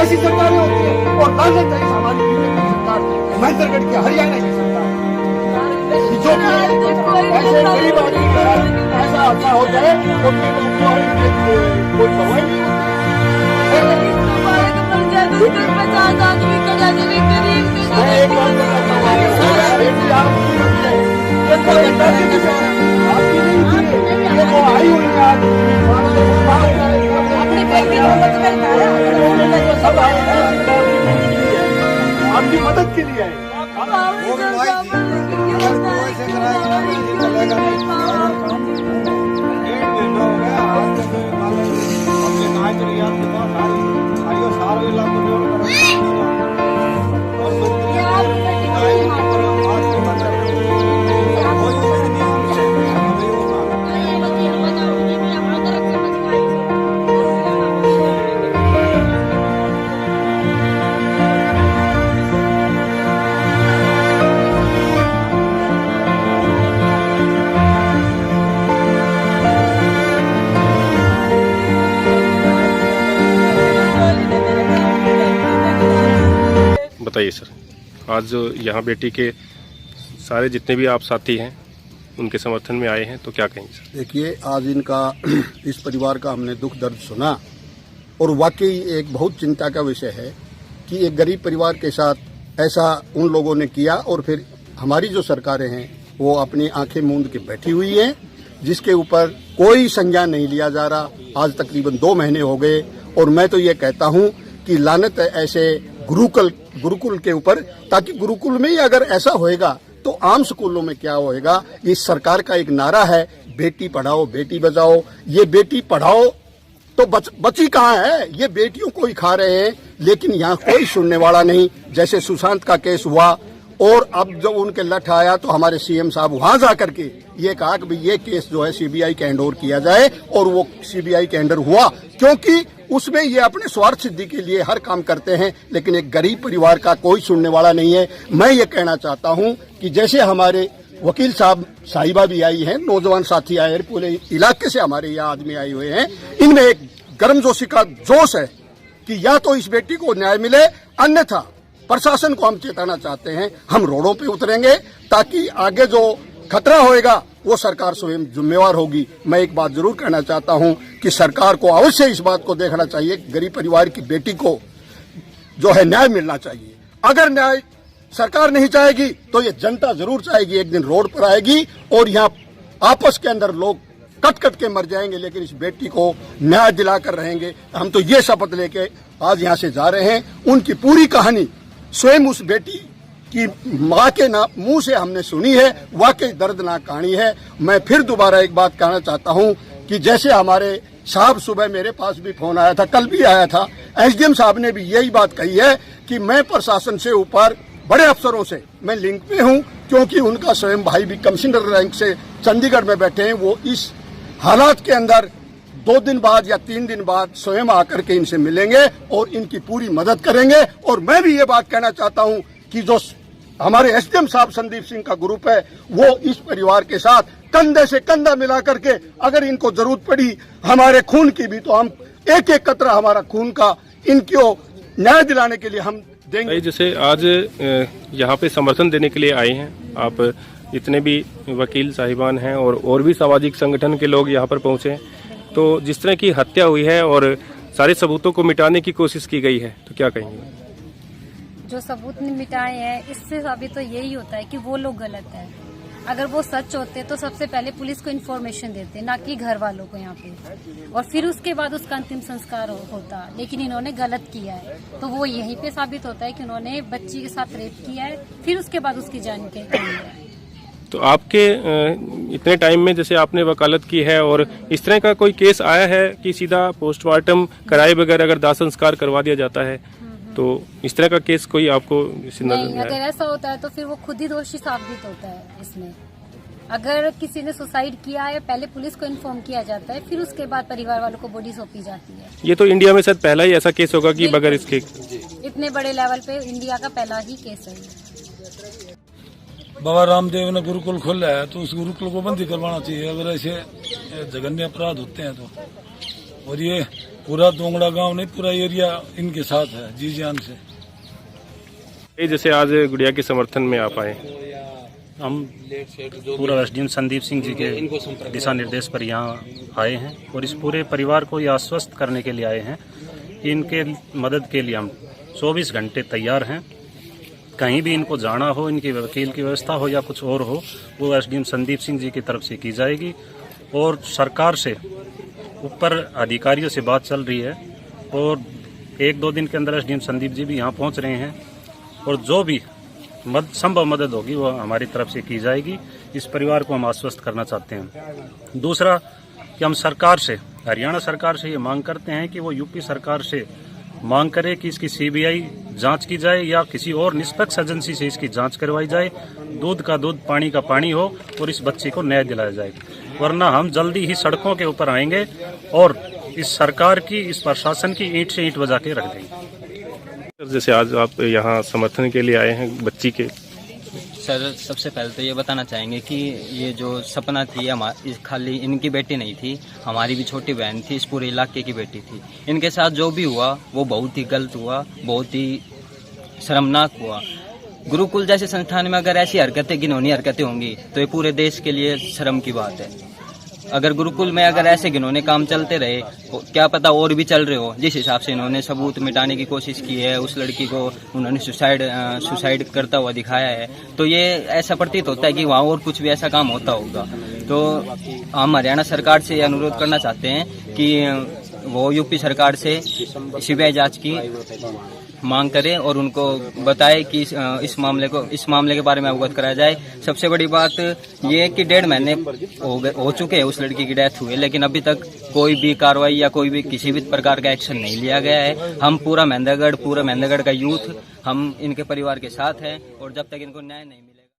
ऐसी सरकारें होती है। और लानत है हमारी बीजेपी सरकार, महेंद्रगढ़ की, हरियाणा की सरकार, जो कि ऐसे गरीब आदमी का ऐसा अच्छा हो जाए तो फिर उसको कोई परवाह नहीं होती। मैं एक बात बताता हूँ, बेटी आपकी नहीं थी, ये वो आई हुई है आज, सब आपकी मदद के लिए है। बताइए सर, आज जो यहाँ बेटी के सारे जितने भी आप साथी हैं उनके समर्थन में आए हैं, तो क्या कहेंगे सर? देखिए, आज इनका इस परिवार का हमने दुख दर्द सुना और वाकई एक बहुत चिंता का विषय है कि एक गरीब परिवार के साथ ऐसा उन लोगों ने किया और फिर हमारी जो सरकारें हैं वो अपनी आंखें मूंद के बैठी हुई हैं, जिसके ऊपर कोई संज्ञान नहीं लिया जा रहा। आज तकरीबन 2 महीने हो गए और मैं तो ये कहता हूँ कि लानत है ऐसे गुरुकुल के ऊपर, ताकि गुरुकुल में ही अगर ऐसा होएगा तो आम स्कूलों में क्या होएगा। इस सरकार का एक नारा है, बेटी पढ़ाओ बेटी बचाओ। ये बेटी पढ़ाओ तो बची कहाँ है, ये बेटियों को ही खा रहे हैं, लेकिन यहाँ कोई सुनने वाला नहीं। जैसे सुशांत का केस हुआ और अब जब उनके लठ आया तो हमारे सीएम साहब वहां जाकर के ये कहा कि ये केस जो है सीबीआई के हैंड ओवर किया जाए, और वो सीबीआई के हैंड ओवर हुआ, क्योंकि उसमें ये अपने स्वार्थ सिद्धि के लिए हर काम करते हैं, लेकिन एक गरीब परिवार का कोई सुनने वाला नहीं है। मैं ये कहना चाहता हूं कि जैसे हमारे वकील साहब साहिबा भी आई हैं, नौजवान साथी आए, पूरे इलाके से हमारे यहाँ आदमी आए हुए हैं, इनमें एक गर्मजोशी का जोश है कि या तो इस बेटी को न्याय मिले, अन्यथा प्रशासन को हम चेताना चाहते हैं, हम रोडों पे उतरेंगे ताकि आगे जो खतरा होएगा वो सरकार स्वयं जिम्मेवार होगी। मैं एक बात जरूर कहना चाहता हूं कि सरकार को अवश्य इस बात को देखना चाहिए, गरीब परिवार की बेटी को जो है न्याय मिलना चाहिए। अगर न्याय सरकार नहीं चाहेगी तो ये जनता जरूर चाहेगी, एक दिन रोड पर आएगी और यहाँ आपस के अंदर लोग कट कट के मर जाएंगे, लेकिन इस बेटी को न्याय दिलाकर रहेंगे। हम तो ये शपथ लेके आज यहाँ से जा रहे हैं। उनकी पूरी कहानी स्वयं उस बेटी की माँ के मुंह से हमने सुनी है, वाकई दर्दनाक कहानी है। मैं फिर दोबारा एक बात कहना चाहता हूँ कि जैसे हमारे साहब, सुबह मेरे पास भी फोन आया था, कल भी आया था, एसडीएम साहब ने भी यही बात कही है कि मैं प्रशासन से ऊपर बड़े अफसरों से मैं लिंक में हूँ, क्योंकि उनका स्वयं भाई भी कमिश्नर रैंक से चंडीगढ़ में बैठे हैं। वो इस हालात के अंदर 2 दिन बाद या 3 दिन बाद स्वयं आकर के इनसे मिलेंगे और इनकी पूरी मदद करेंगे। और मैं भी ये बात कहना चाहता हूँ कि जो हमारे एसडीएम साहब संदीप सिंह का ग्रुप है, वो इस परिवार के साथ कंधे से कंधा मिला करके अगर इनको जरूरत पड़ी हमारे खून की भी, तो हम एक एक कतरा हमारा खून का इनको न्याय दिलाने के लिए हम देंगे। जैसे आज यहाँ पे समर्थन देने के लिए आए हैं आप, जितने भी वकील साहिबान हैं और भी सामाजिक संगठन के लोग यहाँ पर पहुँचे हैं, तो जिस तरह की हत्या हुई है और सारे सबूतों को मिटाने की कोशिश की गई है, तो क्या कहेंगे? जो सबूत मिटाए हैं, इससे साबित तो यही होता है कि वो लोग गलत है। अगर वो सच होते तो सबसे पहले पुलिस को इन्फॉर्मेशन देते, ना कि घर वालों को यहाँ पे, और फिर उसके बाद उसका अंतिम संस्कार होता। लेकिन इन्होंने गलत किया है, तो वो यहीं पे साबित होता है कि उन्होंने बच्ची के साथ रेप किया है, फिर उसके बाद उसकी जान के है। तो आपके इतने टाइम में जैसे आपने वकालत की है, और इस तरह का कोई केस आया है कि सीधा पोस्टमार्टम कराए बगैर अगर दाह संस्कार करवा दिया जाता है, तो इस तरह का केस कोई आपको नहीं? अगर ऐसा होता है तो फिर वो खुद ही दोषी साबित होता है इसमें। अगर किसी ने सुसाइड किया है, पहले पुलिस को इन्फॉर्म किया जाता है, फिर उसके बाद परिवार वालों को बॉडी सौंपी जाती है। ये तो इंडिया में शायद पहला ही ऐसा केस होगा कि बगैर इसके, इतने बड़े लेवल पे इंडिया का पहला ही केस है। बाबा रामदेव ने गुरुकुल खोला है तो उस गुरुकुल को बंद ही करवाना चाहिए, अगर ऐसे जघन्य अपराध होते हैं तो। और ये पूरा दोंगड़ा गांव नहीं, पूरा एरिया इनके साथ है जी जान से। ये जैसे आज गुड़िया के समर्थन में आप आए, हम पूरा एसडीएम संदीप सिंह जी के दिशा निर्देश पर यहाँ आए हैं और इस पूरे परिवार को ये आश्वस्त करने के लिए आए हैं कि इनके मदद के लिए हम 24 घंटे तैयार हैं। कहीं भी इनको जाना हो, इनके वकील की व्यवस्था हो या कुछ और हो, वो एसडीएम संदीप सिंह जी की तरफ से की जाएगी। और सरकार से, ऊपर अधिकारियों से बात चल रही है और 1-2 दिन के अंदर एसडीएम संदीप जी भी यहाँ पहुँच रहे हैं और जो भी संभव मदद होगी वो हमारी तरफ से की जाएगी। इस परिवार को हम आश्वस्त करना चाहते हैं। दूसरा कि हम सरकार से, हरियाणा सरकार से ये मांग करते हैं कि वो यूपी सरकार से मांग करे कि इसकी सीबीआई जांच की जाए या किसी और निष्पक्ष एजेंसी से इसकी जांच करवाई जाए, दूध का दूध पानी का पानी हो और इस बच्चे को न्याय दिलाया जाए, वरना हम जल्दी ही सड़कों के ऊपर आएंगे और इस सरकार की, इस प्रशासन की ईंट से ईंट बजा के रख देंगे। जैसे आज आप यहाँ समर्थन के लिए आए हैं बच्ची के, सर सबसे पहले तो ये बताना चाहेंगे कि ये जो सपना थी खाली इनकी बेटी नहीं थी, हमारी भी छोटी बहन थी, इस पूरे इलाके की बेटी थी। इनके साथ जो भी हुआ वो बहुत ही गलत हुआ, बहुत ही शर्मनाक हुआ। गुरुकुल जैसे संस्थान में अगर ऐसी हरकतें, घिनौनी हरकतें होंगी तो ये पूरे देश के लिए शर्म की बात है। अगर गुरुकुल में अगर ऐसे घिनौने काम चलते रहे, क्या पता और भी चल रहे हो। जिस हिसाब से इन्होंने सबूत मिटाने की कोशिश की है, उस लड़की को उन्होंने सुसाइड करता हुआ दिखाया है, तो ये ऐसा प्रतीत होता है कि वहाँ और कुछ भी ऐसा काम होता होगा। तो हम हरियाणा सरकार से अनुरोध करना चाहते हैं कि वो यूपी सरकार से सीबीआई जांच की मांग करे और उनको बताए कि इस मामले के बारे में अवगत कराया जाए। सबसे बड़ी बात ये है कि 1.5 महीने हो चुके हैं उस लड़की की डेथ हुई, लेकिन अभी तक कोई भी कार्रवाई या कोई भी किसी भी प्रकार का एक्शन नहीं लिया गया है। हम पूरा महेंद्रगढ़ का यूथ हम इनके परिवार के साथ हैं और जब तक इनको न्याय नहीं मिले